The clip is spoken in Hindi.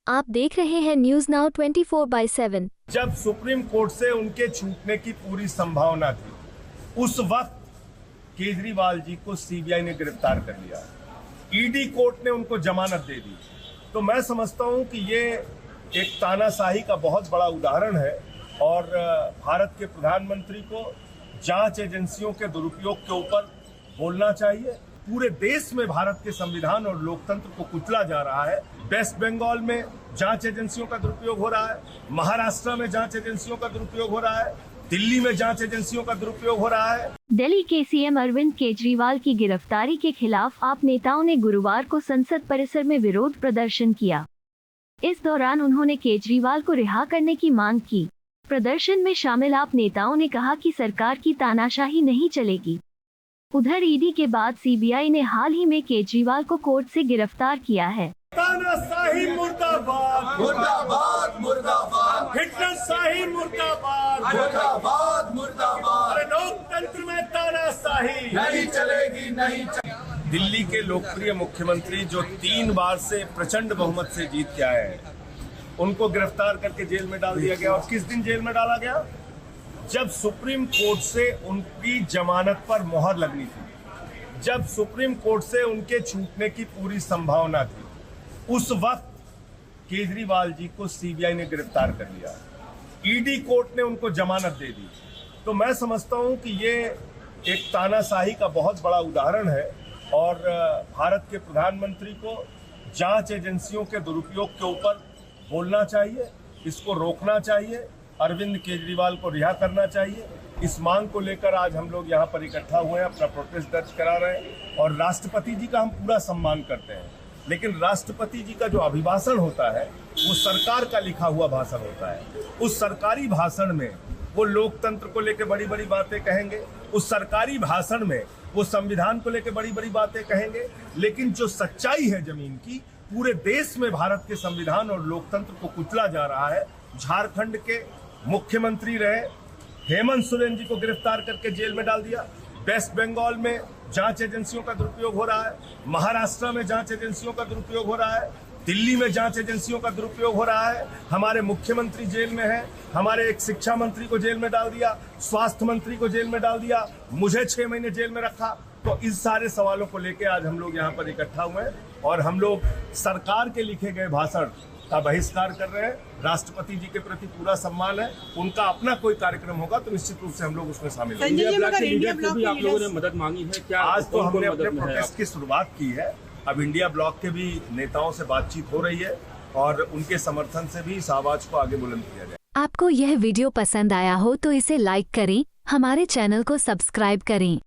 आप देख रहे हैं न्यूज नाउ 24/7। जब सुप्रीम कोर्ट से उनके छूटने की पूरी संभावना थी, उस वक्त केजरीवाल जी को सीबीआई ने गिरफ्तार कर लिया, ईडी कोर्ट ने उनको जमानत दे दी। तो मैं समझता हूं कि ये एक तानाशाही का बहुत बड़ा उदाहरण है और भारत के प्रधानमंत्री को जांच एजेंसियों के दुरुपयोग के ऊपर बोलना चाहिए। पूरे देश में भारत के संविधान और लोकतंत्र को कुचला जा रहा है। वेस्ट बंगाल में जांच एजेंसियों का दुरुपयोग हो रहा है, महाराष्ट्र में जांच एजेंसियों का दुरुपयोग हो रहा है, दिल्ली में जांच एजेंसियों का दुरुपयोग हो रहा है। दिल्ली के सीएम अरविंद केजरीवाल की गिरफ्तारी के खिलाफ आप नेताओं ने गुरुवार को संसद परिसर में विरोध प्रदर्शन किया। इस दौरान उन्होंने केजरीवाल को रिहा करने की मांग की। प्रदर्शन में शामिल आप नेताओं ने कहा कि सरकार की तानाशाही नहीं चलेगी। उधर ईडी के बाद सीबीआई ने हाल ही में केजरीवाल को कोर्ट से गिरफ्तार किया है। तानाशाही मुर्दाबाद, मुर्दाबाद मुर्दाबाद, हिटलरशाही मुर्दाबाद, मुर्दाबाद मुर्दाबाद, अरे लोकतंत्र में तानाशाही नहीं चलेगी, नहीं चलेगी। दिल्ली के लोकप्रिय मुख्यमंत्री जो 3 बार से प्रचंड बहुमत से जीत के आए हैं, उनको गिरफ्तार करके जेल में डाल दिया गया। और किस दिन जेल में डाला गया? जब सुप्रीम कोर्ट से उनकी जमानत पर मोहर लगनी थी, जब सुप्रीम कोर्ट से उनके छूटने की पूरी संभावना थी, उस वक्त केजरीवाल जी को सीबीआई ने गिरफ्तार कर लिया, ईडी कोर्ट ने उनको जमानत दे दी। तो मैं समझता हूं कि ये एक तानाशाही का बहुत बड़ा उदाहरण है और भारत के प्रधानमंत्री को जांच एजेंसियों के दुरुपयोग के ऊपर बोलना चाहिए, इसको रोकना चाहिए, अरविंद केजरीवाल को रिहा करना चाहिए। इस मांग को लेकर आज हम लोग यहाँ पर इकट्ठा हुए हैं, अपना प्रोटेस्ट दर्ज करा रहे हैं और राष्ट्रपति जी का हम पूरा सम्मान करते हैं, लेकिन राष्ट्रपति जी का जो अभिभाषण होता है वो सरकार का लिखा हुआ भाषण होता है। उस सरकारी भाषण में वो लोकतंत्र को लेकर बड़ी बड़ी बातें कहेंगे, उस सरकारी भाषण में वो संविधान को लेकर बड़ी बड़ी बातें कहेंगे, लेकिन जो सच्चाई है जमीन की, पूरे देश में भारत के संविधान और लोकतंत्र को कुचला जा रहा है। झारखंड के मुख्यमंत्री रहे हेमंत सोरेन जी को गिरफ्तार करके जेल में डाल दिया। वेस्ट बंगाल में जांच एजेंसियों का दुरुपयोग हो रहा है, महाराष्ट्र में जांच एजेंसियों का दुरुपयोग हो रहा है, दिल्ली में जांच एजेंसियों का दुरुपयोग हो रहा है। हमारे मुख्यमंत्री जेल में हैं, हमारे एक शिक्षा मंत्री को जेल में डाल दिया, स्वास्थ्य मंत्री को जेल में डाल दिया, मुझे 6 महीने जेल में रखा। तो इस सारे सवालों को लेकर आज हम लोग यहाँ पर इकट्ठा हुए हैं और हम लोग सरकार के लिखे गए भाषण का बहिष्कार कर रहे हैं। राष्ट्रपति जी के प्रति पूरा सम्मान है, उनका अपना कोई कार्यक्रम होगा तो निश्चित रूप से हम लोग उसमें शामिल होंगे। इंडिया ब्लॉक भी आप लोगों ने मदद मांगी है क्या? आज तो हमने अपने प्रोटेस्ट की शुरुआत की है। अब इंडिया ब्लॉक के भी नेताओं से बातचीत हो रही है और उनके समर्थन से भी इस आवाज को आगे बुलंद किया जाए। आपको यह वीडियो पसंद आया हो तो इसे लाइक करें, हमारे चैनल को सब्सक्राइब करें।